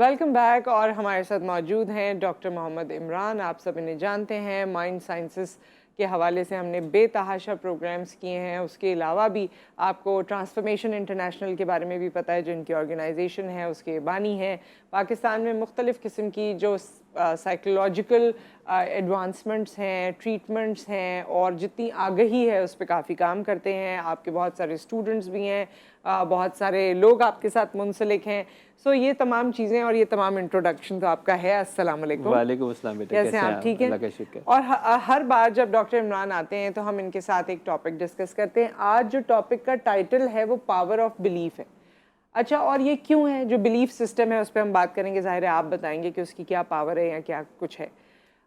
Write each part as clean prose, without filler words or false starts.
Welcome back. और हमारे साथ मौजूद हैं डॉक्टर मोहम्मद इमरान। आप सब इन्हें जानते हैं, माइंड साइंसेस के हवाले से हमने बेतहाशा प्रोग्राम्स किए हैं। उसके अलावा भी आपको ट्रांसफॉर्मेशन इंटरनेशनल के बारे में भी पता है, जो इनकी ऑर्गेनाइजेशन है उसके बानी हैं। पाकिस्तान में मुख्तलिफ़ किस्म की जो साइकोलॉजिकल एडवांसमेंट्स हैं, ट्रीटमेंट्स हैं और जितनी आगही है उस पर काफ़ी काम करते हैं। आपके बहुत सारे स्टूडेंट्स भी हैं, बहुत सारे लोग आपके साथ मुंसलिक हैं। सो ये तमाम चीज़ें और ये तमाम इंट्रोडक्शन तो आपका है। अस्सलाम वालेकुम। वालेकुम अस्सलाम बेटा, कैसे हैं आप? ठीक अल्लाह हैं? का शुक्र। और हर बार जब डॉक्टर इमरान आते हैं तो हम इनके साथ एक टॉपिक डिस्कस करते हैं। आज जो टॉपिक का टाइटल है वो पावर ऑफ बिलीफ है। अच्छा, और ये क्यों है? जो बिलीफ सिस्टम है उस पर हम बात करेंगे। ज़ाहिर है आप बताएंगे कि उसकी क्या पावर है या क्या कुछ है।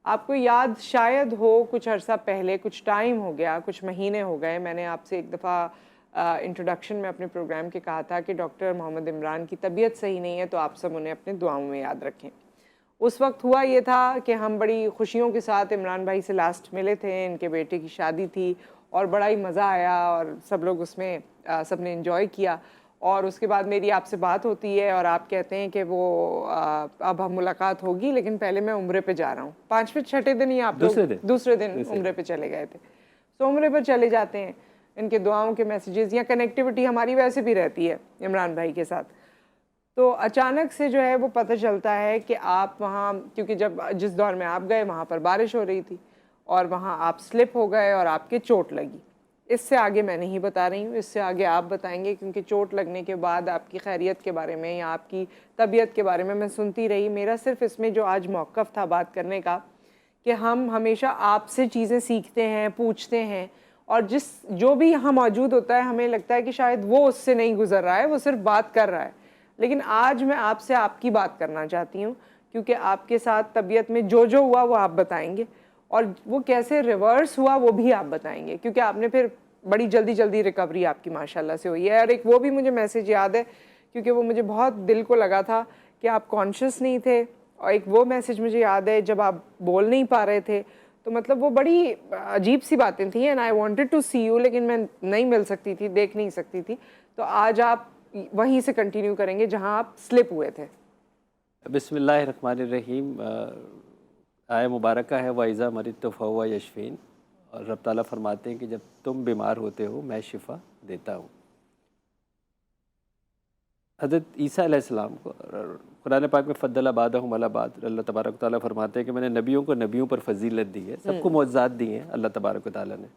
आपको याद शायद हो, कुछ अरसा पहले, कुछ टाइम हो गया, कुछ महीने हो गए, मैंने आपसे एक दफ़ा इंट्रोडक्शन में अपने प्रोग्राम के कहा था कि डॉक्टर मोहम्मद इमरान की तबीयत सही नहीं है, तो आप सब उन्हें अपने दुआओं में याद रखें। उस वक्त हुआ ये था कि हम बड़ी खुशियों के साथ इमरान भाई से लास्ट मिले थे। इनके बेटे की शादी थी और बड़ा ही मज़ा आया और सब लोग उसमें सब ने इन्जॉय किया। और उसके बाद मेरी आपसे बात होती है और आप कहते हैं कि वो अब हम मुलाकात होगी, लेकिन पहले मैं उम्रे पे जा रहा हूँ। 5वें 6ठे दिन ही आप लोग दूसरे दिन उम्रे पे चले गए थे। तो उम्रे पर चले जाते हैं। इनके दुआओं के मैसेजेस या कनेक्टिविटी हमारी वैसे भी रहती है इमरान भाई के साथ। तो अचानक से जो है वो पता चलता है कि आप वहाँ, क्योंकि जब जिस दौर में आप गए वहाँ पर बारिश हो रही थी और वहाँ आप स्लिप हो गए और आपके चोट लगी। इससे आगे मैं नहीं बता रही हूँ, इससे आगे आप बताएंगे, क्योंकि चोट लगने के बाद आपकी खैरियत के बारे में या आपकी तबीयत के बारे में मैं सुनती रही। मेरा सिर्फ इसमें जो आज मौक़िफ़ था बात करने का कि हम हमेशा आपसे चीज़ें सीखते हैं, पूछते हैं, और जो भी यहाँ मौजूद होता है हमें लगता है कि शायद वो उससे नहीं गुजर रहा है, वो सिर्फ बात कर रहा है। लेकिन आज मैं आपसे आपकी बात करना चाहती हूँ, क्योंकि आपके साथ तबीयत में जो हुआ वो आप बताएंगे और वो कैसे रिवर्स हुआ वो भी आप बताएंगे, क्योंकि आपने फिर बड़ी जल्दी जल्दी रिकवरी आपकी माशाल्लाह से हुई है। और एक वो भी मुझे मैसेज याद है, क्योंकि वो मुझे बहुत दिल को लगा था कि आप कॉन्शियस नहीं थे। और एक वो मैसेज मुझे याद है जब आप बोल नहीं पा रहे थे, तो मतलब वो बड़ी अजीब सी बातें थी। And I wanted to see you, लेकिन मैं नहीं मिल सकती थी, देख नहीं सकती थी। तो आज आप वहीं से कंटिन्यू करेंगे जहां आप स्लिप हुए थे। बिस्मिल्लाहिर्रहमानिर्रहीम। आय मुबारका है वाइज़ा मरिद तो फ़हुवा यशफ़ीन। और रब ताला फरमाते हैं कि जब तुम बीमार होते हो मैं शिफ़ा देता हूँ। हज़रत ईसा अलैहिस्सलाम को कुरान पाक में फ़द्दल बादहुम अला बाद, अल्लाह तबारक व तआला फरमाते हैं कि मैंने नबियों को नबियों पर फजीलत दी है, सबको मौज़ात दी हैं अल्लाह तबारक व तआला ने।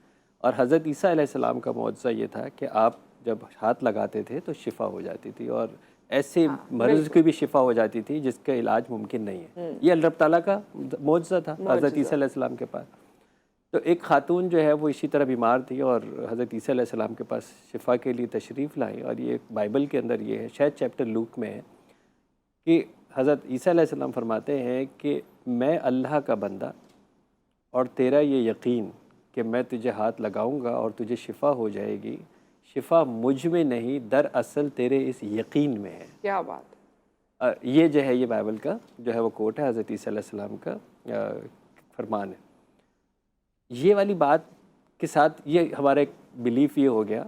और हज़रत ईसा अलैहिस्सलाम का मौज़ा ये था कि आप जब हाथ लगाते थे तो शिफ़ा हो जाती थी, और ऐसे मर्ज़ की भी शिफ़ा हो जाती थी जिसका इलाज मुमकिन नहीं है। ये अल्लाह ताला का मौज़ा था हज़रत ईसा अलैहिस्सलाम के पास। तो एक खातून जो है वो इसी तरह बीमार थी और हज़रत ईसा अलैहिस्सलाम के पास शिफ़ा के लिए तशरीफ़ लाई। और ये बाइबल के अंदर ये है, शायद चैप्टर लूक में है, कि हज़रत ईसा अलैहिस्सलाम फरमाते हैं कि मैं अल्लाह का बंदा और तेरा ये यकीन कि मैं तुझे हाथ लगाऊंगा और तुझे शिफ़ा हो जाएगी, शिफ़ा मुझ में नहीं दरअसल तेरे इस यकीन में है। क्या बात। ये जो है ये बाइबल का जो है वो कोट है, हज़रत ईसा अलैहिस्सलाम का फरमान है। ये वाली बात के साथ ये हमारा एक बिलीफ ये हो गया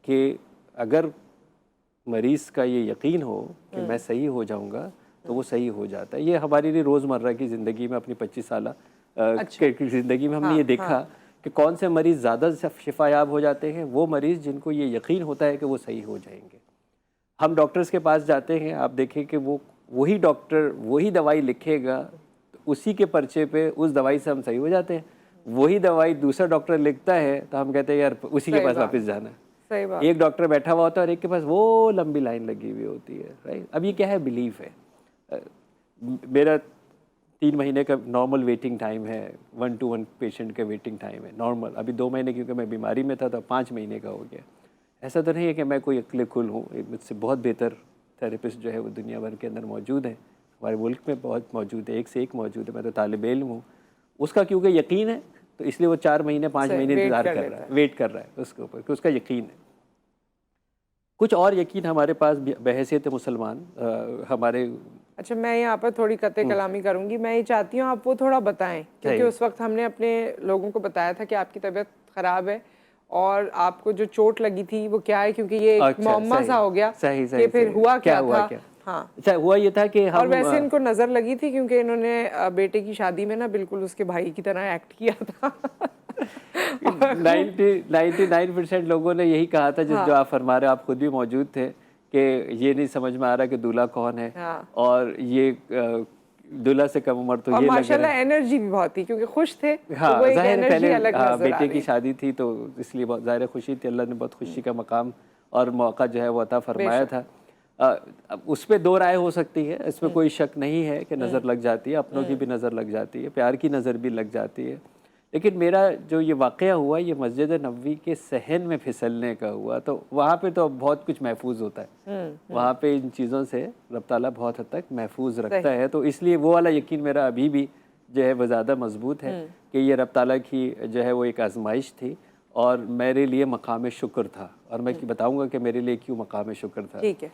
कि अगर मरीज़ का ये यकीन हो कि मैं सही हो जाऊंगा तो वो सही हो जाता है। ये हमारी लिए रोज़मर्रा की ज़िंदगी में, अपनी 25 साल की ज़िंदगी में हमने ये देखा कि कौन से मरीज़ ज़्यादा शिफायाब हो जाते हैं। वो मरीज़ जिनको ये यकीन होता है कि वो सही हो जाएंगे। हम डॉक्टर्स के पास जाते हैं, आप देखें कि वही डॉक्टर वही दवाई लिखेगा, तो उसी के पर्चे पे उस दवाई से हम सही हो जाते हैं। वही दवाई दूसरा डॉक्टर लिखता है तो हम कहते हैं यार उसी के पास वापस जाना है। सही बात। एक डॉक्टर बैठा हुआ होता है और एक के पास वो लंबी लाइन लगी हुई होती है, राइट। अब ये क्या है, बिलीफ है। मेरा 3 महीने का नॉर्मल वेटिंग टाइम है, 1 to 1 पेशेंट का वेटिंग टाइम है नॉर्मल। अभी 2 महीने क्योंकि मैं बीमारी में था तो 5 महीने का हो गया। ऐसा तो नहीं है कि मैं कोई अक्ल कुल हूँ, मुझसे बहुत बेहतर थेरेपिस्ट जो है वो दुनिया भर के अंदर मौजूद हैं, हमारे मुल्क में बहुत मौजूद है, एक से एक मौजूद है। मैं तो तालिब इल्म हूँ, उसका क्योंकि यकीन है तो इसलिए वो 4 महीने 5 महीने इंतज़ार कर रहा है, वेट कर रहा है उसके ऊपर कि उसका यकीन है। कुछ और यकीन हमारे पास बहैसियत मुसलमान हमारे। अच्छा, मैं यहाँ पर थोड़ी कते कलामी करूँगी। मैं ये चाहती हूँ आप वो थोड़ा बताएं, क्योंकि उस वक्त हमने अपने लोगों को बताया था कि आपकी तबीयत ख़राब है और आपको जो चोट लगी थी वो क्या है, क्योंकि ये एक मौमा सा हो गया सही कि फिर हुआ क्या था। हाँ। अच्छा हुआ ये था कि हम और वैसे इनको नजर लगी थी क्योंकि इन्होंने बेटे की शादी में ना बिल्कुल उसके भाई की तरह एक्ट किया था। 99% लोगों ने यही कहा था जिस जो आप फरमा रहे हो, आप खुद भी मौजूद थे, कि ये नहीं समझ में आ रहा कि दूल्हा कौन है, हाँ। और ये दूल्हा से कम उम्र तो और ये लग रहा माशाल्लाह है। एनर्जी भी बहुत थी क्योंकि खुश थे, हाँ, तो वो एक जाहिर है एनर्जी पहले अलग नजर आ बेटे की रही। शादी थी तो इसलिए बहुत ज़ाहिर है खुशी थी, अल्लाह ने बहुत खुशी का मकाम और मौका जो है वो अता फरमाया था। अब उस पर दो राय हो सकती है, इसमें कोई शक नहीं है कि नज़र लग जाती है, अपनों की भी नज़र लग जाती है, प्यार की नज़र भी लग जाती है। लेकिन मेरा जो ये वाक़या हुआ ये मस्जिद नबवी के सहन में फिसलने का हुआ, तो वहाँ पे तो बहुत कुछ महफूज होता है, वहाँ पे इन चीज़ों से रब ताला बहुत हद तक महफूज रखता है, तो इसलिए वो वाला यकीन मेरा अभी भी जो है वो ज़्यादा मजबूत है कि ये रब ताला की जो है वो एक आजमाइश थी और मेरे लिए मकाम शुक्र था। और मैं बताऊँगा कि मेरे लिए क्यों मकाम शुक्र था। ठीक है।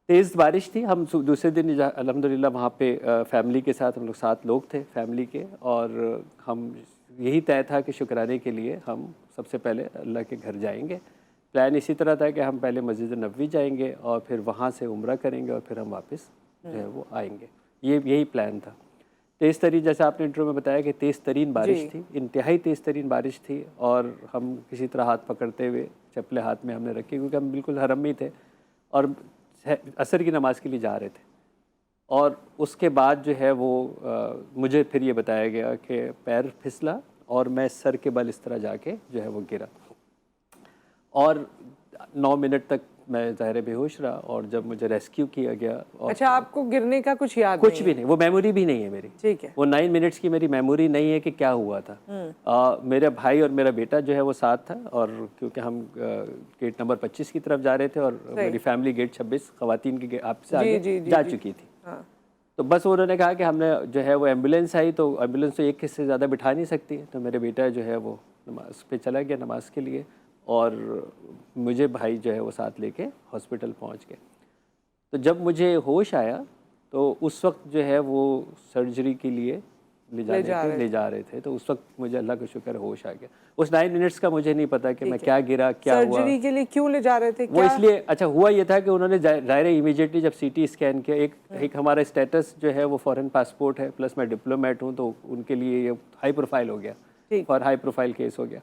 तेज़ बारिश थी, हम दूसरे दिन अल्हम्दुलिल्लाह वहाँ पे फैमिली के साथ, हम लोग 7 लोग थे फैमिली के, और हम यही तय था कि शुक्राने के लिए हम सबसे पहले अल्लाह के घर जाएंगे। प्लान इसी तरह था कि हम पहले मस्जिद नबवी जाएंगे और फिर वहाँ से उम्रा करेंगे और फिर हम वापस जो है वो आएंगे, यही प्लान था। तेज़ तरीन, जैसे आपने इंट्रो में बताया कि तेज़ तरीन बारिश थी, इंतहाई तेज़ तरीन बारिश थी, और हम किसी तरह हाथ पकड़ते हुए चप्पलें हाथ में हमने रखी क्योंकि हम बिल्कुल हरम में थे और असर की नमाज़ के लिए जा रहे थे। और उसके बाद जो है वो मुझे फिर ये बताया गया कि पैर फिसला और मैं सर के बल इस तरह जाके जो है वो गिरा, और 9 मिनट तक मैं ज़ाहिर बेहोश रहा, और जब मुझे रेस्क्यू किया गया। और अच्छा, आपको गिरने का कुछ याद कुछ नहीं भी नहीं, वो मेमोरी भी नहीं है मेरी। ठीक है। वो 9 मिनट्स की मेरी मेमोरी नहीं है कि क्या हुआ था। मेरे भाई और मेरा बेटा जो है वो साथ था, और क्योंकि हम गेट नंबर 25 की तरफ जा रहे थे और मेरी फैमिली गेट 26 ख़वातीन की आपसे आगे जा चुकी थी। तो बस उन्होंने कहा कि हमने जो है वो एम्बुलेंस आई, तो एम्बुलेंस तो एक किस्से ज़्यादा बिठा नहीं सकती, तो मेरे बेटा जो है वो नमाज पे चला गया नमाज के लिए, और मुझे भाई जो है वो साथ लेके हॉस्पिटल पहुंच गए। तो जब मुझे होश आया तो उस वक्त जो है वो सर्जरी के लिए ले जा रहे थे, तो उस वक्त मुझे अल्लाह का शुक्र होश आ गया। उस 9 मिनट्स का मुझे नहीं पता कि मैं क्या गिरा, क्या हुआ। सर्जरी के लिए क्यों ले जा रहे थे? वो इसलिए, अच्छा हुआ ये था कि उन्होंने ज़ाहिर इमीडिएटली जब सीटी स्कैन किया, एक हमारा स्टेटस जो है वो फॉरेन पासपोर्ट है प्लस मैं डिप्लोमेट हूँ, तो उनके लिए ये हाई प्रोफाइल हो गया और हाई प्रोफाइल केस हो गया।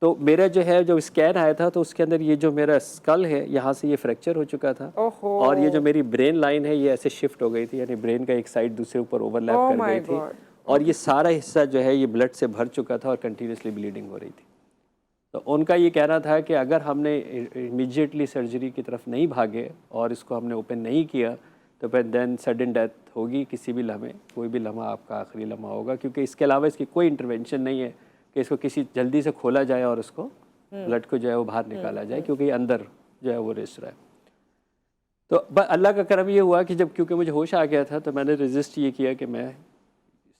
तो मेरा जो है जो स्कैन आया था तो उसके अंदर ये जो मेरा स्कल है यहाँ से ये फ्रैक्चर हो चुका था, और ये जो मेरी ब्रेन लाइन है ये ऐसे शिफ्ट हो गई थी, यानी ब्रेन का एक साइड दूसरे ऊपर ओवरलैप कर गई थी, और ये सारा हिस्सा जो है ये ब्लड से भर चुका था और कंटिन्यूसली ब्लीडिंग हो रही थी। तो उनका ये कहना था कि अगर हमने इमीडिएटली सर्जरी की तरफ नहीं भागे और इसको हमने ओपन नहीं किया तो फिर देन सडन डेथ होगी, किसी भी लम्हे, कोई भी लम्हा आपका आखिरी लम्हा होगा, क्योंकि इसके अलावा इसकी कोई इंटरवेंशन नहीं है कि इसको किसी जल्दी से खोला जाए और उसको ब्लड को जो है वो बाहर निकाला जाए, क्योंकि अंदर जो है वो रेस्ट रहा है। तो अल्लाह का करम ये हुआ कि जब क्योंकि मुझे होश आ गया था तो मैंने रजिस्ट ये किया कि मैं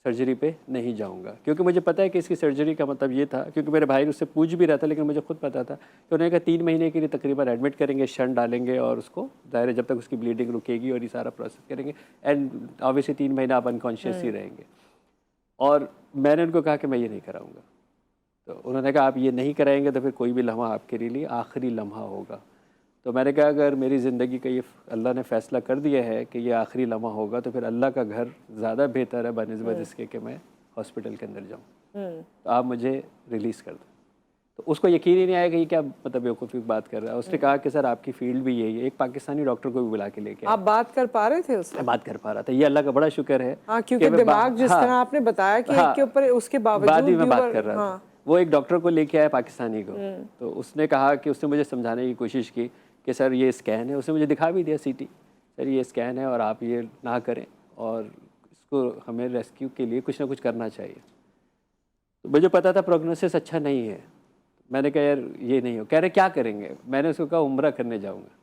सर्जरी पे नहीं जाऊंगा, क्योंकि मुझे पता है कि इसकी सर्जरी का मतलब ये था, क्योंकि मेरे भाई उससे पूछ भी रहा था, लेकिन मुझे खुद पता था कि उन्होंने कहा 3 महीने के लिए तकरीबन एडमिट करेंगे, शंट डालेंगे और उसको ज़ाहिर है जब तक उसकी ब्लीडिंग रुकेगी और ये सारा प्रोसेस करेंगे, एंड ऑब्वियसली 3 महीना आप अनकॉन्शियस ही रहेंगे। और मैंने उनको कहा कि मैं ये नहीं कराऊँगा, तो उन्होंने कहा आप ये नहीं कराएंगे तो फिर कोई भी लम्हा आपके लिए आखिरी लम्हा होगा। तो मैंने कहा अगर मेरी ज़िंदगी का ये अल्लाह ने फ़ैसला कर दिया है कि ये आखिरी लम्हा होगा तो फिर अल्लाह का घर ज़्यादा बेहतर है बनिस्बत इसके कि मैं हॉस्पिटल के अंदर जाऊँ, तो आप मुझे रिलीज़ कर दो। तो उसको यकीन ही नहीं आया कि ये क्या मतलब बेवकूफ़ी बात कर रहा है। उसने कहा कि सर आपकी फील्ड भी यही है, एक पाकिस्तानी डॉक्टर को भी बुला के लेके आप बात कर पा रहे थे उससे? बात कर पा रहा था, ये अल्लाह का बड़ा शुक्र है। हाँ, क्योंकि दिमाग जिस तरह आपने बताया कि एक के ऊपर उसके बावजूद भी मैं बात कर रहा था। वो एक डॉक्टर को लेके आया पाकिस्तानी को, तो उसने कहा कि उसने मुझे समझाने की कोशिश की कि सर ये स्कैन है, उसने मुझे दिखा भी दिया सीटी, सर ये स्कैन है और आप ये ना करें और इसको हमें रेस्क्यू के लिए कुछ ना कुछ करना चाहिए। तो मुझे पता था प्रोग्नोसिस अच्छा नहीं है, मैंने कहा यार ये नहीं हो। कह रहे क्या करेंगे? मैंने उसको कहा उम्रा करने जाऊँगा।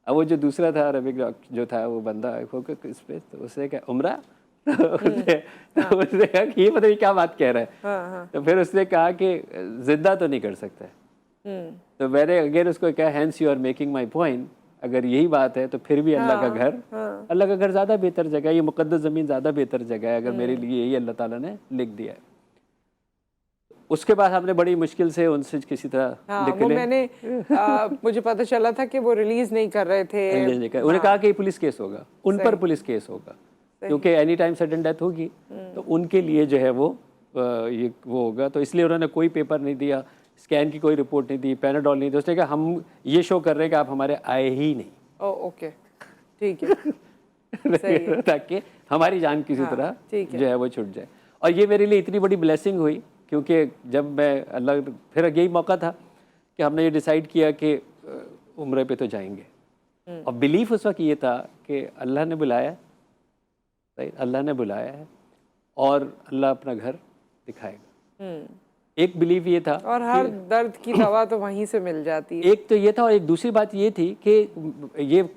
अब वो जो दूसरा था अरबिक जो था वो बंदा इस पे, तो उसने कहा उम्रा तो उसने कहा कि ये पता नहीं क्या बात कह रहा है। तो फिर उसने कहा कि जिंदा तो नहीं कर सकता है। तो मैंने अगेन उसको कहा Hans you are making my point, अगर यही बात है तो फिर भी अल्लाह का घर, अल्लाह का घर ज़्यादा बेहतर जगह है, ये मुक़द्दस ज़मीन ज़्यादा बेहतर जगह है अगर मेरे लिए यही अल्लाह ताला ने लिख दिया है। उसके बाद हमने बड़ी मुश्किल से उनसे किसी तरह हाँ, वो निकले। मैंने मुझे पता चला था कि वो रिलीज नहीं कर रहे थे। उन्होंने कहा कि पुलिस केस होगा, उन पर पुलिस केस होगा, क्योंकि एनी टाइम सडन डेथ होगी तो उनके लिए जो है वो ये वो होगा, तो इसलिए उन्होंने कोई पेपर नहीं दिया, स्कैन की कोई रिपोर्ट नहीं दी, पैनाडोल नहीं दी। उसने कहा हम ये शो कर रहे हैं कि आप हमारे आए ही नहीं। ओके, ठीक है, सही है। ताकि हमारी जान किसी हाँ, तरह ठीक है। जो है वो छूट जाए। और ये मेरे लिए इतनी बड़ी ब्लेसिंग हुई, क्योंकि जब मैं अल्लाह, फिर यही मौका था कि हमने ये डिसाइड किया कि उम्रे पे तो जाएंगे। और बिलीफ उस वक्त ये था कि अल्लाह ने बुलाया, अल्लाह ने बुलाया है और अल्लाह अपना घर दिखाएगा। एक बिलीव ये था, और हर दर्द की दवा तो वहीं से मिल जाती है। एक तो ये था, और एक दूसरी बात ये थी कि ये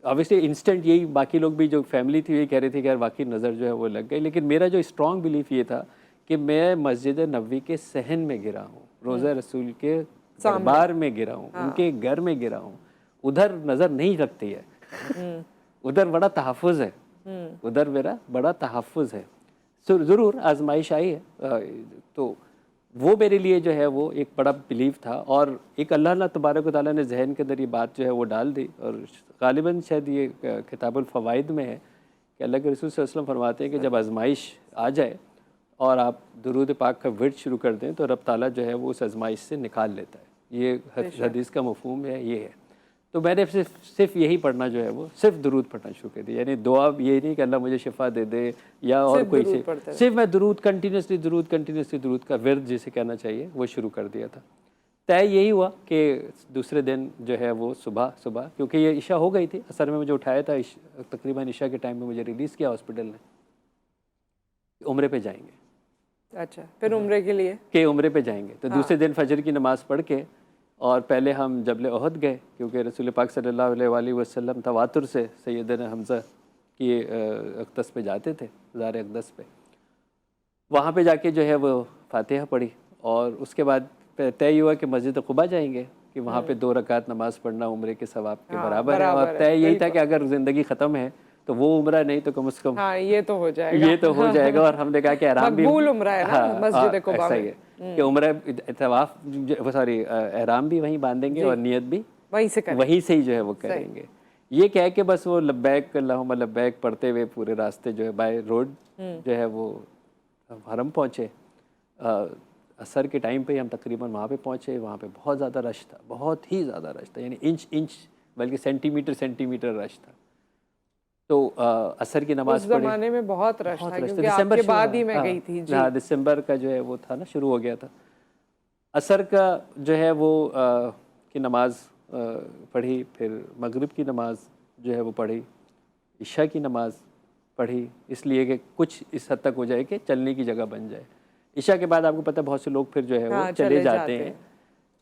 ऑब्वियसली इंस्टेंट, यही बाकी लोग भी जो फैमिली थी ये कह रहे थे कि यार वाकई नज़र जो है वो लग गई, लेकिन मेरा जो स्ट्रॉन्ग बिलीफ ये था कि मैं मस्जिद नबवी के सहन में गिरा हूँ, रोज़ा रसूल के दरबार में गिरा हूँ, उनके घर में गिरा हूँ। उधर नज़र नहीं रखती है, उधर बड़ा तहफ़्फ़ुज़ है, उधर मेरा बड़ा तहफ़्फ़ुज़ है। ज़रूर आजमाइश आई है, तो वो मेरे लिए जो है वो एक बड़ा बिलीव था। और एक अल्लाह तबारक व तआला ने जहन के अंदर ये बात जो है वो डाल दी, और गालिबन शायद ये किताबुल फ़वाइद में है कि अल्लाह के रसूल सल्लल्लाहु अलैहि वसल्लम फरमाते हैं कि जब आजमाइश आ जाए और आप दुरूद पाक का विर्द शुरू कर दें तो रब ताला जो है वो उस आजमाइश से निकाल लेता है। ये हदीस का मफ़हूम है, ये है। तो मैंने सिर्फ यही पढ़ना जो है वो सिर्फ दुरूद पढ़ना शुरू कर दिया, यानी दुआ ये नहीं कि अल्लाह मुझे शिफा दे दे या और कोई से, सिर्फ मैं दुरूद कंटिन्यूसली दुरूद का विर्द जिसे कहना चाहिए वो शुरू कर दिया था। तय यही हुआ कि दूसरे दिन जो है वो सुबह क्योंकि ये इशा हो गई थी, असर में मुझे उठाया था, तकरीबन इशा के टाइम में मुझे रिलीज़ किया हॉस्पिटल ने, उम्रे पे जाएंगे। अच्छा, फिर उम्रे के लिए कि उम्रे पे जाएंगे। तो दूसरे दिन फजर की नमाज़ पढ़ के और पहले हम जबल ओहद गए, क्योंकि रसूल पाक सल्लल्लाहु अलैहि वसल्लम तवातुर से सैयदना हमज़ा की अक़दस पे जाते थे, ज़ार अक़दस पे। वहाँ पे जाके जो है वो फातिहा पढ़ी, और उसके बाद तय हुआ कि मस्जिद क़ुबा जाएंगे कि वहाँ पे 2 रकात नमाज़ पढ़ना उम्रे के सवाब के बराबर है। और तय यही था कि अगर ज़िंदगी ख़त्म है तो वो उम्रा नहीं तो कम से कम ये तो हो जाएगा, और हमने कहा कि एहराम भी मकबूल उम्रा है ना मस्जिद क़ुबा में, कि उम्रा तवाफ एहराम भी वहीं बांधेंगे और नियत भी वहीं से ही जो है वो करेंगे। ये कह के बस वो लब्बैक अल्लाहुम्मा लब्बैक पढ़ते हुए पूरे रास्ते जो है बाय रोड जो है वो हरम पहुँचे। असर के टाइम पे हम तकरीबन वहाँ पे पहुँचे। वहाँ पे बहुत ज़्यादा रश था, बहुत ही ज़्यादा रश था, यानी इंच बल्कि सेंटीमीटर रश था। तो असर की नमाज उस ज़माने में बहुत रश था, क्योंकि आपके बाद ही मैं गई थी। हाँ, दिसंबर का जो है वो था ना, शुरू हो गया था। असर का जो है वो की नमाज पढ़ी, फिर मगरिब की नमाज जो है वो पढ़ी, इशा की नमाज पढ़ी, इसलिए कि कुछ इस हद तक हो जाए कि चलने की जगह बन जाए। इशा के बाद आपको पता है बहुत से लोग फिर जो है वो चले जाते हैं।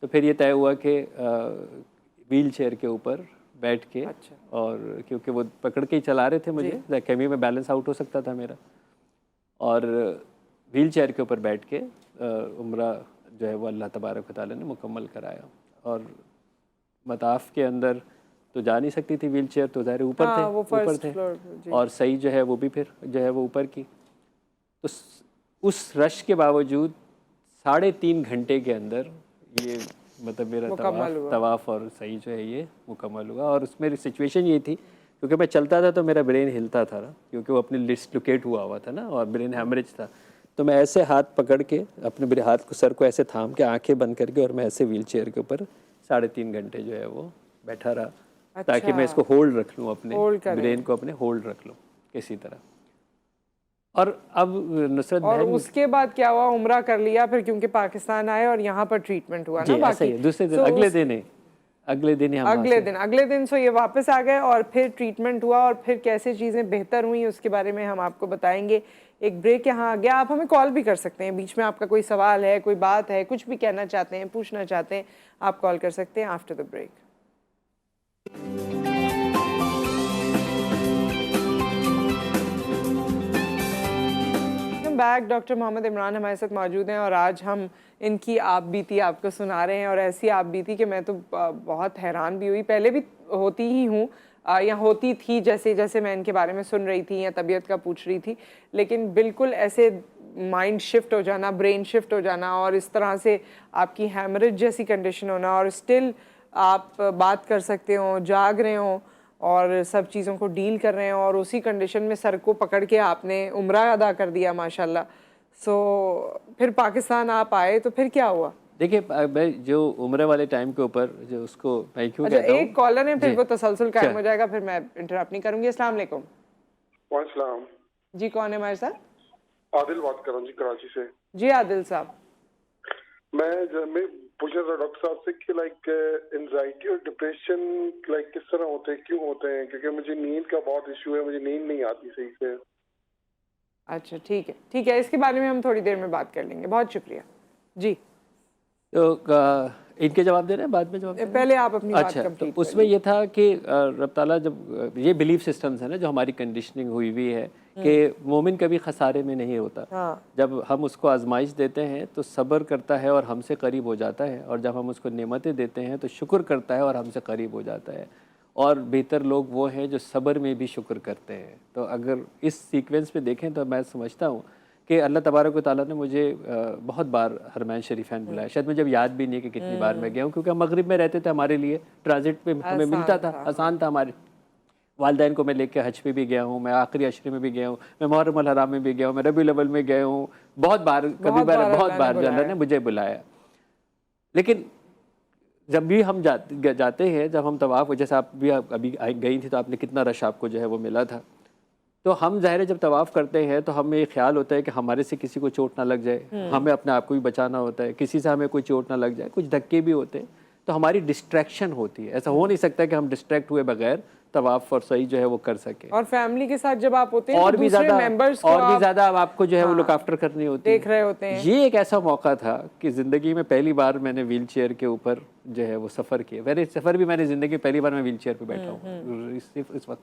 तो फिर ये तय हुआ कि व्हील चेयर के ऊपर बैठ के, और क्योंकि वो पकड़ के ही चला रहे थे मुझे, कैमी में बैलेंस आउट हो सकता था मेरा, और व्हील चेयर के ऊपर बैठ के उम्रा जो है वो अल्लाह तबारक व तआला ने मुकम्मल कराया। और मताफ के अंदर तो जा नहीं सकती थी व्हील चेयर, तो ज़ाहिर ऊपर थे और सही जो है वो भी फिर जो है वो ऊपर की। तो उस रश के बावजूद 3.5 घंटे के अंदर ये मतलब मेरा तवाफ़ और सही जो है ये मुकम्मल हुआ। और उसमें सिचुएशन ये थी, क्योंकि मैं चलता था तो मेरा ब्रेन हिलता था ना, क्योंकि वो अपनी डिस्लोकेट हुआ था ना, और ब्रेन हैमरेज था। तो मैं ऐसे हाथ पकड़ के अपने हाथ को, सर को ऐसे थाम के, आंखें बंद करके, और मैं ऐसे व्हील चेयर के ऊपर 3.5 घंटे जो है वो बैठा रहा, ताकि मैं इसको होल्ड रख लूँ, अपने ब्रेन को अपने होल्ड रख लूँ किसी तरह। और अब नुसरत और उसके बाद क्या हुआ? उम्रा कर लिया फिर, क्योंकि पाकिस्तान आए और यहाँ पर ट्रीटमेंट हुआ ना बाकी? दूसरे दिन अगले दिन सो ये वापस आ गए और फिर ट्रीटमेंट हुआ, और फिर कैसे चीज़ें बेहतर हुई उसके बारे में हम आपको बताएंगे। एक ब्रेक यहाँ आ गया। आप हमें कॉल भी कर सकते हैं, बीच में आपका कोई सवाल है, कोई बात है, कुछ भी कहना चाहते हैं, पूछना चाहते हैं, आप कॉल कर सकते हैं after the break. Back doctor Mohammad Imran हमारे साथ मौजूद हैं, और आज हम इनकी आप बीती आपको सुना रहे हैं। और ऐसी आप बीती कि मैं तो बहुत हैरान भी हुई, पहले भी होती ही हूँ या होती थी, जैसे जैसे मैं इनके बारे में सुन रही थी या तबीयत का पूछ रही थी, लेकिन बिल्कुल ऐसे माइंड शिफ्ट हो जाना, ब्रेन शिफ्ट हो जाना और इस तरह से आपकी हैमरेज जैसी कंडीशन होना और स्टिल आप बात कर सकते हो, जाग रहे हो और सब चीज़ों को डील कर रहे हैं और उसी कंडीशन में सर को पकड़ के आपने उम्रा अदा कर दिया माशाल्लाह। फिर पाकिस्तान आप आए तो फिर क्या हुआ? देखिए मैं जो उम्र वाले टाइम के ऊपर जो उसको मैं क्यों अच्छा, कहता हूँ, एक कॉलर है, फिर जी, वो तसलसल कायम अच्छा। हो जाएगा, फिर मैं इंटरप्ट नहीं करूंगी। अस्सलाम वालेकुम। वालेकुम। जी, कौन है हमारे साथ? आदिल बात कर रहा हूँ जी, कराची से। जी आदिल साहब। मैं पूछ रहा था डॉक्टर साहब से कि लाइक एंजाइटी और डिप्रेशन लाइक किस तरह होते हैं, क्यों होते हैं? क्योंकि मुझे नींद का बहुत इशू है, मुझे नींद नहीं आती सही से। अच्छा ठीक है, ठीक है, इसके बारे में हम थोड़ी देर में बात कर लेंगे। बहुत शुक्रिया जी। तो इनके जवाब दे रहे हैं, बाद में जवाब दे रहे हैं? पहले आप अपनी बात अच्छा, तो कंप्लीट उसमें ये था कि रब ताला जब ये बिलीफ सिस्टम्स है ना जो हमारी कंडीशनिंग हुई हुई है कि मोमिन कभी खसारे में नहीं होता। हाँ। जब हम उसको आजमाइश देते हैं तो सब्र करता है और हमसे करीब हो जाता है, और जब हम उसको नेमतें देते हैं तो शुक्र करता है और हमसे करीब हो जाता है। और बेहतर लोग वो हैं जो सब्र में भी शुक्र करते हैं। तो अगर इस सीक्वेंस पे देखें तो मैं समझता हूँ कि अल्लाह तबारक व तआला ने मुझे बहुत बार हरमैन शरीफैन बुलाया। शायद मुझे अब याद भी नहीं है कि कितनी बार मैं गया हूँ, क्योंकि हम मगरिब में रहते थे, हमारे लिए ट्रांजिट पे हमें मिलता था, आसान था। हमारे वालदैन को मैं लेके हज पे भी गया हूँ, मैं आखिरी अशरे में भी गया हूँ, मैं मुहर्रम अल हराम में भी गया हूँ, मैं रबीउल अव्वल में गया हूँ, बहुत बार बहुत बार अल्लाह ने मुझे बुलाया। लेकिन जब भी हम जाते हैं, जब हम तवाफ़, जैसे आप भी अभी गई थी तो आपने कितना रश आपको जो है वो मिला था, तो हम ज़ाहिर है जब तवाफ़ करते हैं तो हमें ये ख्याल होता है कि हमारे से किसी को चोट ना लग जाए, हमें अपने आप को भी बचाना होता है, किसी से हमें कोई चोट ना लग जाए, कुछ धक्के भी होते हैं, तो हमारी डिस्ट्रैक्शन होती है। ऐसा हो नहीं सकता कि हम डिस्ट्रैक्ट हुए बगैर तवाफ़ और सही जो है वो कर सके। और फैमिली के साथ जब आप होते हैं और तो भी ज़्यादा अब आपको जो है वो लुक आफ्टर करनी होती है, देख रहे होते हैं। ये एक ऐसा मौका था कि ज़िंदगी में पहली बार मैंने व्हील चेयर के ऊपर जो है वो सफ़र किया। मैंने ज़िंदगी में पहली बार मैं व्हील चेयर पर बैठा हूँ इस वक्त।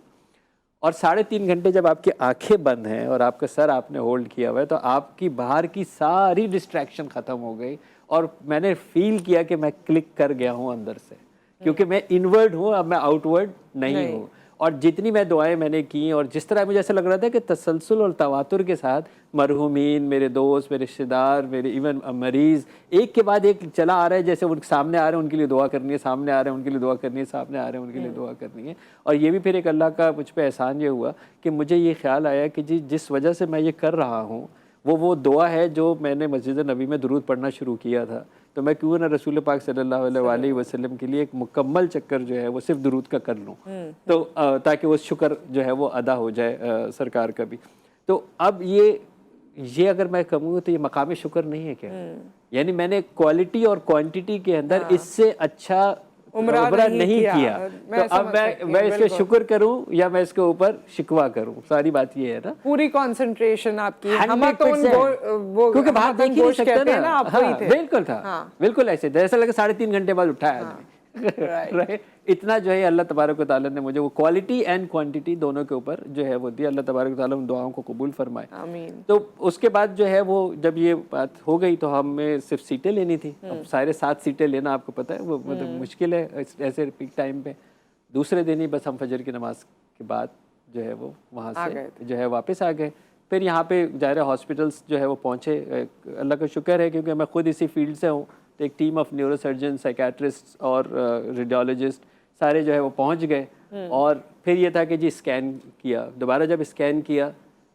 और 3.5 घंटे जब आपकी आंखें बंद हैं और आपका सर आपने होल्ड किया हुआ है, तो आपकी बाहर की सारी डिस्ट्रैक्शन ख़त्म हो गई और मैंने फील किया कि मैं क्लिक कर गया हूँ अंदर से, क्योंकि मैं इनवर्ड हूँ, अब मैं आउटवर्ड नहीं हूँ। और जितनी मैं दुआएं मैंने की और जिस तरह मुझे ऐसा लग रहा था कि तसलसल और तवातुर के साथ मरहूमीन, मेरे दोस्त, मेरे रिश्तेदार, मेरे इवन मरीज़ एक के बाद एक चला आ रहा है, जैसे उनके सामने आ रहे हैं उनके लिए दुआ करनी है, सामने आ रहे हैं उनके लिए दुआ करनी है, सामने आ रहे हैं उनके लिए दुआ करनी है। और ये भी फिर एक अल्लाह का मुझ पर एहसान ये हुआ कि मुझे ये ख्याल आया कि जी जिस वजह से मैं ये कर रहा हूँ वो दुआ है जो मैंने मस्जिद नबी में दुरूद पढ़ना शुरू किया था, तो मैं क्यों ना रसूल पाक सल्लल्लाहु अलैहि वसल्लम के लिए एक मुकम्मल चक्कर जो है वो सिर्फ दुरूद का कर लूँ, तो ताकि वो शुक्र जो है वो अदा हो जाए सरकार का भी। तो अब ये अगर मैं कहूँ तो ये मकाम शुक्र नहीं है क्या? यानी मैंने क्वालिटी और क्वांटिटी के अंदर इससे अच्छा उम्रा नहीं किया। तो अब मैं इसके शुक्र करूं या मैं इसके ऊपर शिकवा करूं? सारी बात ये है ना, पूरी कंसंट्रेशन आपकी, हम तो वो क्योंकि बाहर देख ही नहीं सकते ना। हाँ, बिल्कुल था। हाँ। बिल्कुल ऐसे ऐसा लगा 3.5 घंटे बाद उठाया। हाँ। राइट इतना जो है अल्लाह तबारक व तआला ने मुझे वो क्वालिटी एंड क्वांटिटी दोनों के ऊपर जो है वो दिया। अल्लाह तबारक व तआला उन दुआओं को कबूल फरमाए, आमीन। तो उसके बाद जो है वो जब ये बात हो गई तो हमें सिर्फ सीटें लेनी थी। अब सारे 7 सीटें लेना आपको पता है वो मतलब मुश्किल है ऐसे पीक टाइम पे। दूसरे दिन ही बस हम फजर की नमाज के बाद जो है वो वहाँ से जो है वापस आ गए। फिर यहाँ पे ज़ाहिर हॉस्पिटल्स जो है वो पहुँचे। अल्लाह का शुक्र है क्योंकि मैं खुद इसी फील्ड से हूँ, तो एक टीम ऑफ न्यूरोसर्जन, साइकेट्रिस्ट और रेडियोलॉजिस्ट सारे जो है वो पहुंच गए। और फिर ये था कि जी स्कैन किया, दोबारा जब स्कैन किया,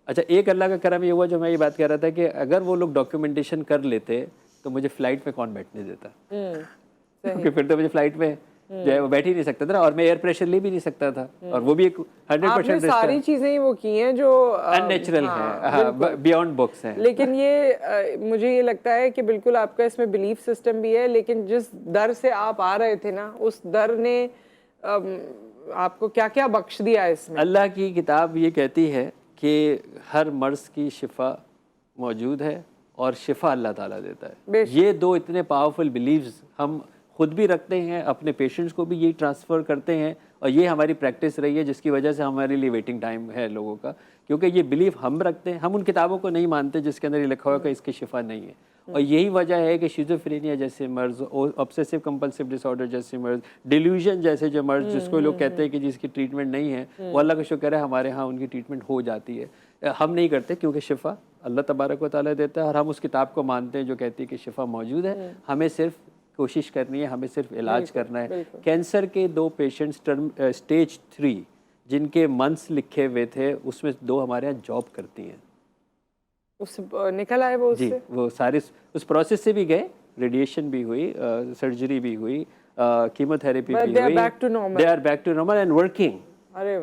अच्छा एक अल्लाह का करम ये हुआ जो मैं ये बात कह रहा था कि अगर वो लोग डॉक्यूमेंटेशन कर लेते तो मुझे फ़्लाइट में कौन बैठने देता, क्योंकि फिर तो मुझे फ़्लाइट में जो है वो बैठ ही नहीं सकता था और मैं एयर प्रेशर ले भी नहीं सकता था। और वो भी एक 100% सारी चीजें ही वो की हैं जो अननेचुरल है, बियॉन्ड बुक्स हैं। लेकिन ये मुझे ये लगता है कि बिल्कुल आपका इसमें बिलीफ सिस्टम भी है, लेकिन जिस दर से आप आ रहे थे ना उस दर ने आपको क्या क्या बख्श दिया इसमें। अल्लाह की किताब ये कहती है कि हर मर्ज की शिफा मौजूद है और शिफा अल्लाह ताला देता है। ये दो इतने पावरफुल बिलीव्स हम खुद भी रखते हैं, अपने पेशेंट्स को भी यही ट्रांसफ़र करते हैं और ये हमारी प्रैक्टिस रही है जिसकी वजह से हमारे लिए वेटिंग टाइम है लोगों का, क्योंकि ये बिलीफ हम रखते हैं। हम उन किताबों को नहीं मानते जिसके अंदर ये लिखा हुआ कि इसकी शिफा नहीं है। और यही वजह है कि शिज़ोफ्रेनिया जैसे मर्ज, ऑब्सेसिव कंपल्सिव डिसऑर्डर जैसे मर्ज, डिल्यूजन जैसे जो मर्ज जिसको लोग कहते हैं कि जिसकी ट्रीटमेंट नहीं है, वो अल्लाह का शुक्र है हमारे यहाँ उनकी ट्रीटमेंट हो जाती है। हम नहीं करते क्योंकि शिफा अल्लाह तबारक व तआला देता है और हम उस किताब को मानते हैं जो कहती है कि शिफा मौजूद है, हमें सिर्फ कोशिश करनी है, हमें सिर्फ इलाज करना है। कैंसर के 2 पेशेंट्स स्टेज 3 जिनके मंथ्स लिखे हुए थे उसमें 2 हमारे यहाँ जॉब करती हैं। उससे निकल आए वो जी, उससे? वो सारे उस प्रोसेस से भी गए, रेडिएशन भी हुई, सर्जरी भी हुई, कीमोथेरेपी भी हुई, they are back to normal and working.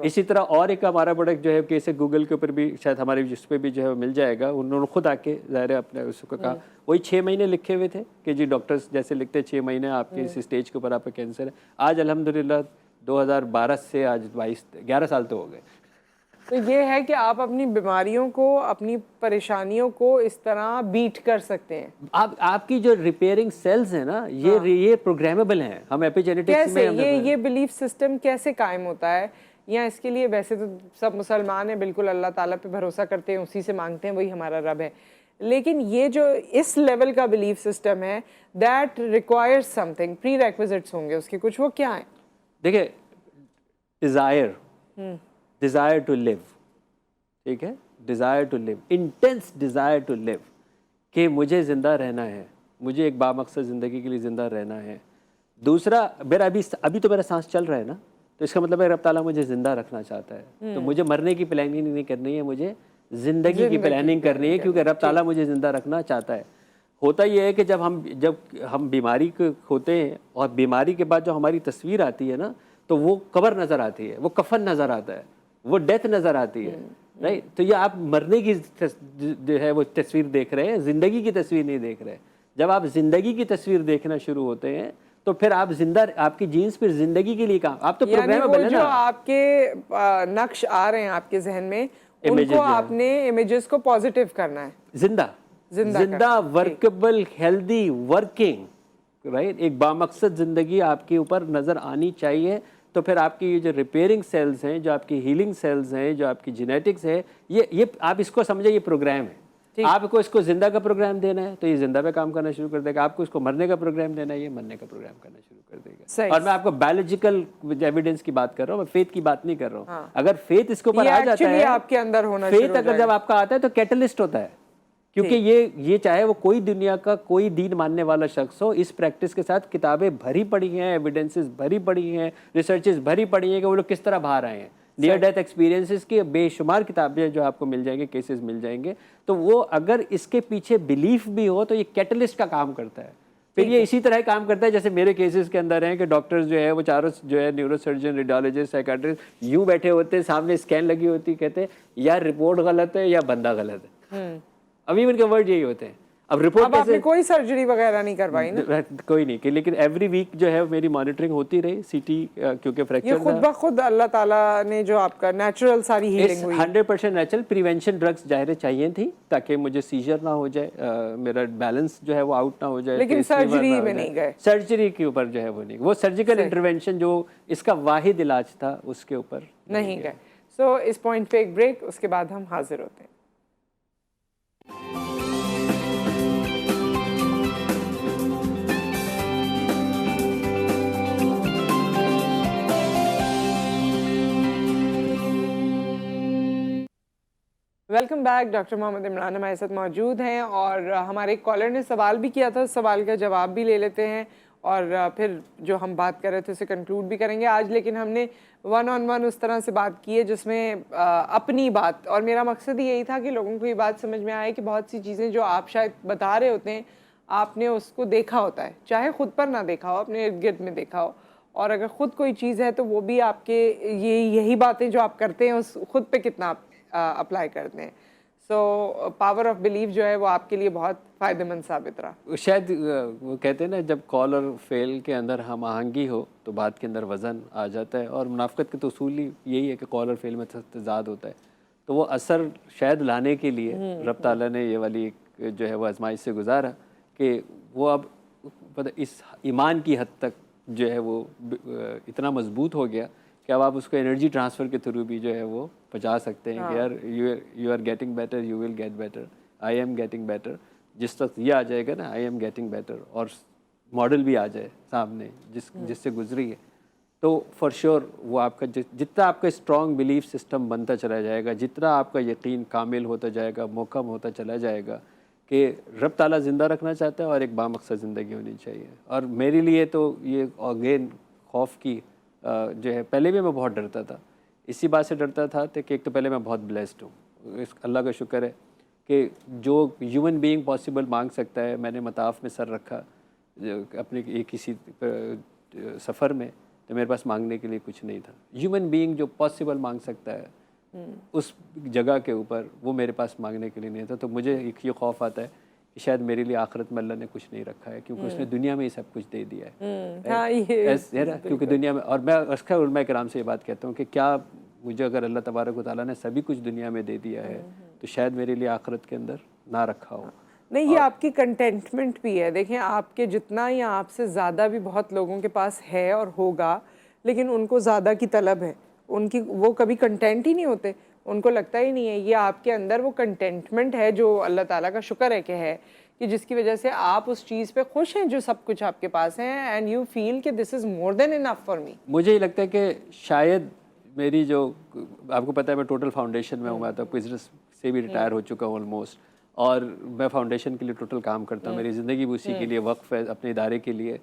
इसी तरह और एक हमारा प्रोडक्ट जो है कि इसे गूगल के ऊपर भी शायद हमारे जिस पे भी जो है मिल जाएगा, उन्होंने खुद आके ज़ाहिर है अपने उसको कहा, वही 6 महीने लिखे हुए थे कि जी डॉक्टर्स जैसे लिखते हैं 6 महीने आपके इस स्टेज के ऊपर आपका कैंसर है। आज अल्हम्दुलिल्लाह 2012 से आज 11 साल तो हो गए। तो ये है कि आप अपनी बीमारियों को, अपनी परेशानियों को इस तरह बीट कर सकते हैं। आपकी जो रिपेयरिंग सेल्स है ना, ये प्रोग्रामेबल हैं। हम एपिजेनेटिक्स में ये बिलीफ सिस्टम कैसे कायम होता है? या इसके लिए वैसे तो सब मुसलमान हैं, बिल्कुल अल्लाह ताला पे भरोसा करते हैं, उसी से मांगते हैं, वही हमारा रब है। लेकिन ये जो इस लेवल का बिलीफ सिस्टम है that requires something, pre requisites होंगे उसके कुछ, वो क्या है? देखिए, डिज़ायर टू लिव, ठीक है, desire to live, intense desire to live, कि मुझे ज़िंदा रहना है, मुझे एक बामकसद ज़िंदगी के लिए ज़िंदा रहना है। दूसरा, मेरा अभी तो मेरा सांस चल रहा है ना, तो इसका मतलब है रब ताला मुझे ज़िंदा रखना चाहता है। तो मुझे मरने की प्लानिंग नहीं करनी है, मुझे ज़िंदगी की प्लानिंग करनी है, क्योंकि रब ताला मुझे ज़िंदा रखना चाहता है। होता यह है कि जब हम बीमारी को होते हैं और बीमारी के बाद जो हमारी तस्वीर आती है ना, तो वो कब्र नज़र आती है, वो कफन नज़र आता है, वो डेथ नज़र आती है, राइट। तो ये आप मरने की जो है वो तस्वीर देख रहे हैं, ज़िंदगी की तस्वीर नहीं देख रहे। जब आप ज़िंदगी की तस्वीर देखना शुरू होते हैं तो फिर आप आपकी जीन्स फिर ज़िंदगी के लिए काम, आप तो प्रोग्रामेबल है ना। जो आपके नक्श आ रहे हैं आपके जहन में, उनको आपने इमेजेस को पॉजिटिव करना है, जिंदा वर्केबल हेल्दी वर्किंग, राइट। एक बामकसद ज़िंदगी आपके ऊपर नज़र आनी चाहिए। तो फिर आपकी ये जो रिपेयरिंग सेल्स हैं, जो आपकी हीलिंग सेल्स हैं, जो आपकी जेनेटिक्स है, ये आप इसको समझे ये प्रोग्राम है। आपको इसको जिंदा का प्रोग्राम देना है तो ये जिंदा पे काम करना शुरू कर देगा, आपको इसको मरने का प्रोग्राम देना है, ये मरने का प्रोग्राम करना शुरू कर देगा। और मैं आपको बायोलॉजिकल एविडेंस की बात कर रहा हूँ, मैं फेथ की बात नहीं कर रहा हूँ। हाँ। अगर फेथ इसके ऊपर आ जाता है, आपके अंदर होना, फेथ अगर जब आपका आता है तो कैटलिस्ट होता है, क्योंकि ये चाहे वो कोई दुनिया का कोई दीन मानने वाला शख्स हो, इस प्रैक्टिस के साथ किताबें भरी पड़ी हैं, एविडेंसेस भरी पड़ी हैं, रिसर्चेस भरी पड़ी हैं कि वो लोग किस तरह बाहर आए हैं। नियर डेथ एक्सपीरियंसेस के बेशुमार किताबें जो आपको मिल जाएंगे, केसेस मिल जाएंगे। तो वो अगर इसके पीछे बिलीफ भी हो तो ये कैटलिस्ट का काम करता है। फिर ये इसी तरह काम करता है जैसे मेरे केसेस के अंदर हैं कि डॉक्टर्स जो है वो चारों जो है न्यूरोसर्जन, रेडियोलॉजिस्ट, साइकाट्रिस्ट यूं बैठे होते हैं, सामने स्कैन लगी होती है, कहते हैं यार रिपोर्ट गलत है या बंदा गलत है। अभी उनके वर्ड यही होते हैं। अब रिपोर्ट अब आपने कोई सर्जरी वगैरह नहीं करवाई ना? कोई नहीं, लेकिन एवरी वीक जो है मेरी मॉनिटरिंग होती रही, सीटी, क्योंकि फ्रैक्चर ये खुद ब खुद अल्लाह ताला ने जो आपका नेचुरल सारी हीलिंग हुई, 100% नेचुरल। प्रिवेंशन ड्रग्स जाहिर चाहिए थी ताकि मुझे सीजर ना हो जाए, मेरा बैलेंस जो है वो आउट ना हो जाए। लेकिन सर्जरी में नहीं गए, सर्जरी के ऊपर जो है वो नहीं, वो सर्जिकल इंटरवेंशन जो इसका वाहिद इलाज था उसके ऊपर नहीं गए। सो इस पॉइंट पे एक ब्रेक, उसके बाद हम हाजिर होते हैं। Welcome back. Doctor Mohammad Imran हमारे साथ मौजूद हैं और हमारे एक कॉलर ने सवाल भी किया था, सवाल का जवाब भी ले लेते हैं और फिर जो हम बात कर रहे थे उसे कंक्लूड भी करेंगे आज। लेकिन हमने 1-on-1 उस तरह से बात की है जिसमें अपनी बात, और मेरा मकसद ही यही था कि लोगों को ये बात समझ में आए कि बहुत सी चीज़ें जो आप शायद बता रहे होते हैं आपने उसको देखा होता है, चाहे ख़ुद पर ना देखा हो, अपने इर्द गिर्द में देखा हो, और अगर ख़ुद कोई चीज़ है तो वो भी आपके यही बातें जो आप करते हैं उस खुद पे कितना आप अप्लाई करते हैं। सो पावर ऑफ बिलीफ जो है वो आपके लिए बहुत फ़ायदेमंद साबित रहा। शायद वो कहते हैं ना, जब कॉल और फेल के अंदर हम आहंगी हो तो बात के अंदर वज़न आ जाता है, और मुनाफ़क़त के तो उसूल ही यही है कि कॉल और फेल में तज़ाद होता है। तो वो असर शायद लाने के लिए रब ताला ने ये वाली एक जो है वो आजमाइश से गुजारा कि वो अब पता इस ईमान की हद तक जो है वो इतना मजबूत हो गया कि अब आप उसको एनर्जी ट्रांसफ़र के थ्रू भी जो है वो पहुँचा सकते हैं कि यार you are getting better, you will get better, I am getting better. जिस तक ये आ जाएगा ना, आई एम गेटिंग बेटर, और मॉडल भी आ जाए सामने जिससे गुजरी है, तो फॉर श्योर वो आपका जितना आपका स्ट्रॉन्ग बिलीफ सिस्टम बनता चला जाएगा, जितना आपका यकीन कामिल होता जाएगा, मुकम्मल होता चला जाएगा कि रब ताला ज़िंदा रखना चाहता है और एक बामकसद ज़िंदगी होनी चाहिए। और मेरे लिए तो ये अगेन खौफ की जो है, पहले भी मैं बहुत डरता था, इसी बात से डरता था कि एक तो पहले मैं बहुत ब्लेस्ड हूँ, इस अल्लाह का शुक्र है कि जो ह्यूमन बीइंग पॉसिबल मांग सकता है मैंने मताफ में सर रखा अपने एक किसी सफ़र में, तो मेरे पास मांगने के लिए कुछ नहीं था। ह्यूमन बीइंग जो पॉसिबल मांग सकता है उस जगह के ऊपर वो मेरे पास मांगने के लिए नहीं था। तो मुझे एक ये खौफ आता है कि शायद मेरे लिए आखिरत में अल्लाह ने कुछ नहीं रखा है, क्योंकि उसने दुनिया में ही सब कुछ दे दिया है। हाँ, है ना, क्योंकि दुनिया में, और मैं अक्सर उलमा किराम से ये बात कहता हूँ कि क्या मुझे अगर अल्लाह तबारक व तआला ने सभी कुछ दुनिया में दे दिया है तो शायद मेरे लिए आखिरत के अंदर ना रखा हो। नहीं, ये आपकी कंटेंटमेंट भी है। देखें, आपके जितना या आपसे ज़्यादा भी बहुत लोगों के पास है और होगा, लेकिन उनको ज़्यादा की तलब है, उनकी वो कभी कंटेंट ही नहीं होते, उनको लगता ही नहीं है। ये आपके अंदर वो कंटेंटमेंट है जो अल्लाह ताला का शुक्र है कि है, कि जिसकी वजह से आप उस चीज़ पे खुश हैं जो सब कुछ आपके पास है, एंड यू फील कि this is more than enough for me. मुझे ये लगता है कि शायद मेरी जो, आपको पता है मैं टोटल फाउंडेशन में हूँ, मैं तो बिजनेस से भी रिटायर हो चुका हूँ ऑलमोस्ट, और मैं फाउंडेशन के लिए टोटल काम करता हूँ, मेरी ज़िंदगी भी उसी के लिए वक्फ है, अपने इदारे के लिए।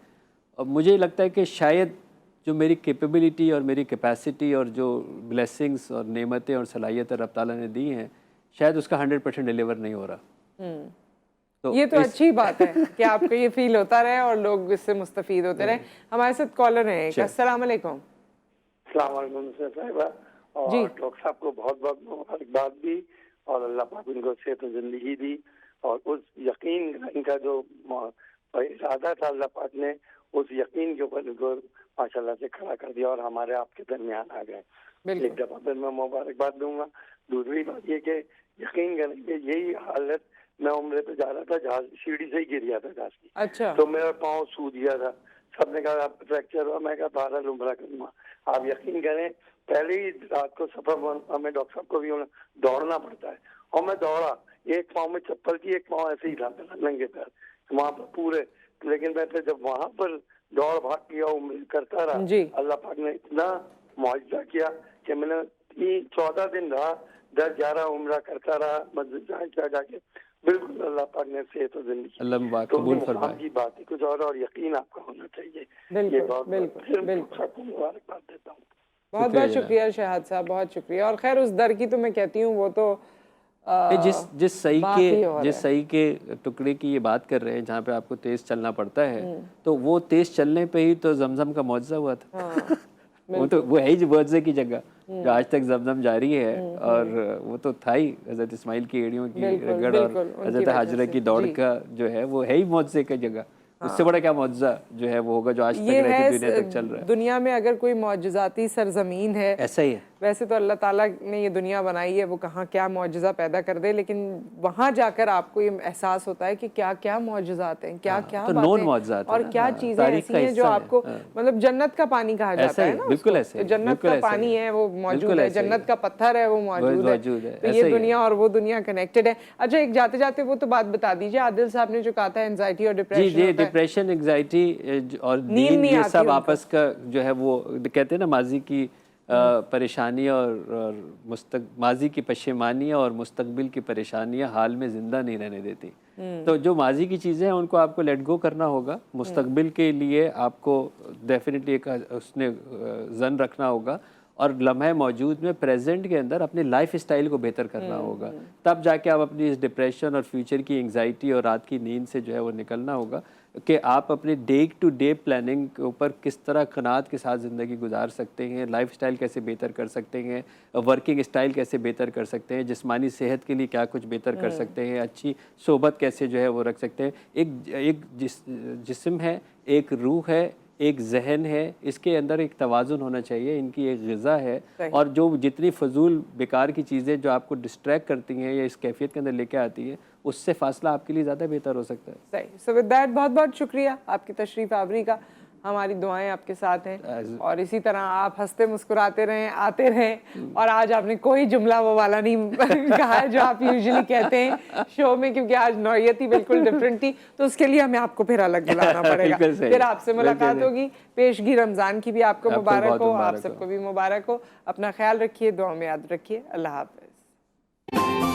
और मुझे लगता है कि शायद जो मेरी कैपेबिलिटी और मेरी कैपेसिटी और जो ब्लेसिंग्स और नेमतें और सलाहियतें रब ताला ने दी हैं, शायद उसका 100% डिलीवर नहीं हो रहा। तो ये तो अच्छी बात है कि आपको ये फील होता रहे और लोग इससे मुस्तफ़ीद होते रहे। हमारे साथ कॉलर हैं एक। अस्सलाम वालेकुम। अस्सलाम वालेकुम साहिबा, और डॉक्टर साहब को बहुत बहुत मुबारकबाद भी, और अल्लाह पाक इनको सेहत ज़िंदगी दी, और उस यकीन इनका जो इरादा था अल्लाह पाक ने उस यकीन के ऊपर इनको माशाल्लाह से खड़ा कर दिया और हमारे आपके दरमियान आ गए। एक दफ़ा फिर मैं मुबारकबाद दूंगा। दूसरी बात ये कि यकीन करेंगे यही हालत, मैं उम्रे पे जा रहा था, जहाज सीढ़ी से ही गिर गया था जहाज की। अच्छा। तो मेरा पाँव सूज गया था, सबने कहा आप फ्रैक्चर हुआ, मैं कहा बहरहाल उम्रा करूँगा। आप यकीन करें पहले ही रात को सफर हमें डॉक्टर साहब को भी दौड़ना पड़ता है, और मैं दौड़ा, एक पाँव में चप्पल थी, एक पाँव ऐसे ही था नंगे पैर वहाँ पर पूरे। लेकिन मैं जब वहाँ पर दौड़ भाग किया करता रहा, अल्लाह पाक ने इतना मुआजिज़ा किया कि मैंने 14 दिन रहा, 10-11 उम्रा करता रहा मस्जिद जाके। बिल्कुल अल्लाह पाक ने सेहत और जिंदगी कबूल फरमाए की बात है कुछ और यकीन आपका होना चाहिए। बिल्कुल, ये बहुत बिल्कुल मुबारकबाद देता हूँ। बहुत बहुत शुक्रिया शहाद साहब, बहुत शुक्रिया। और खैर उस दर की तो मैं कहती हूँ वो तो जिस सही के टुकड़े की ये बात कर रहे हैं, जहाँ पे आपको तेज चलना पड़ता है, तो वो तेज चलने पे ही तो जमजम का मौजज़ा हुआ था। वो है ही मौजज़े की जगह जो आज तक जमजम जारी है, और वो तो था ही हज़रत इस्माइल की एड़ियों की रगड़ और हज़रत हाजरा की दौड़ का जो है, वो है ही मौजज़े की जगह। उससे बड़ा क्या मौजज़ा जो है वो होगा जो आज तक रहती दुनिया तक चल रहा है। दुनिया में अगर कोई मौजज़ाती सरजमीन है, ऐसा ही है। वैसे तो अल्लाह ताला ने ये दुनिया बनाई है, वो कहाँ क्या मौजज़ा पैदा कर दे, लेकिन वहाँ जाकर आपको ये एहसास होता है कि क्या क्या मौजज़ात हैं, क्या क्या तो नॉन मौजज़ात और क्या चीज़ें ऐसी हैं जो आपको मतलब जन्नत का पानी कहा जाता है ना, बिल्कुल ऐसे, जन्नत का पानी है वो मौजूद है, जन्नत का पत्थर है वो मौजूद है। तो ये दुनिया और वो दुनिया कनेक्टेड है। अच्छा, एक जाते जाते वो तो बात बता दीजिए, आदिल साहब ने जो कहा था एंजाइटी और डिप्रेशन। जी, डिप्रेशन, एंजाइटी और नींद, ये सब आपस का जो है वो कहते हैं ना, माजी की परेशानियाँ और माजी की पशेमानियाँ और मुस्तकबिल की परेशानियाँ हाल में ज़िंदा नहीं रहने देती। तो जो माजी की चीज़ें हैं उनको आपको लेट गो करना होगा, मुस्तकबिल के लिए आपको डेफिनेटली एक उसने जन रखना होगा, और लम्हे मौजूद में प्रेजेंट के अंदर अपने लाइफ स्टाइल को बेहतर करना होगा। तब जाके आप अपनी इस डिप्रेशन और फ्यूचर की एंग्जाइटी और रात की नींद से जो है वो निकलना होगा, कि आप अपने डे टू डे प्लानिंग के ऊपर किस तरह कनात के साथ ज़िंदगी गुजार सकते हैं, लाइफ स्टाइल कैसे बेहतर कर सकते हैं, वर्किंग स्टाइल कैसे बेहतर कर सकते हैं, जिस्मानी सेहत के लिए क्या कुछ बेहतर कर सकते हैं, अच्छी सोबत कैसे जो है वो रख सकते हैं। एक जिस्म है, एक रूह है, एक जहन है, इसके अंदर एक तवाज़ुन होना चाहिए, इनकी एक ग़िज़ा है। और जो जितनी फजूल बेकार की चीज़ें जो आपको डिस्ट्रैक्ट करती हैं या इस कैफियत के अंदर लेके आती हैं, उससे फासला आपके लिए ज़्यादा बेहतर हो सकता है। सही। सो विद दैट बहुत बहुत शुक्रिया आपकी तशरीफ़ आवरी का। हमारी दुआएं आपके साथ हैं और इसी तरह आप हंसते मुस्कुराते रहें, आते रहें। और आज आपने कोई जुमला वो वाला नहीं कहा है जो आप यूजुअली कहते हैं शो में, क्योंकि आज नौयत ही बिल्कुल डिफरेंट थी, तो उसके लिए हमें आपको फिर अलग बुलाना पड़ेगा। फिर आपसे मुलाकात होगी। पेशगी रमज़ान की भी आपको मुबारक हो, आप सबको भी मुबारक हो। अपना ख्याल रखिए, दुआ में याद रखिए। अल्लाह हाफ़िज़।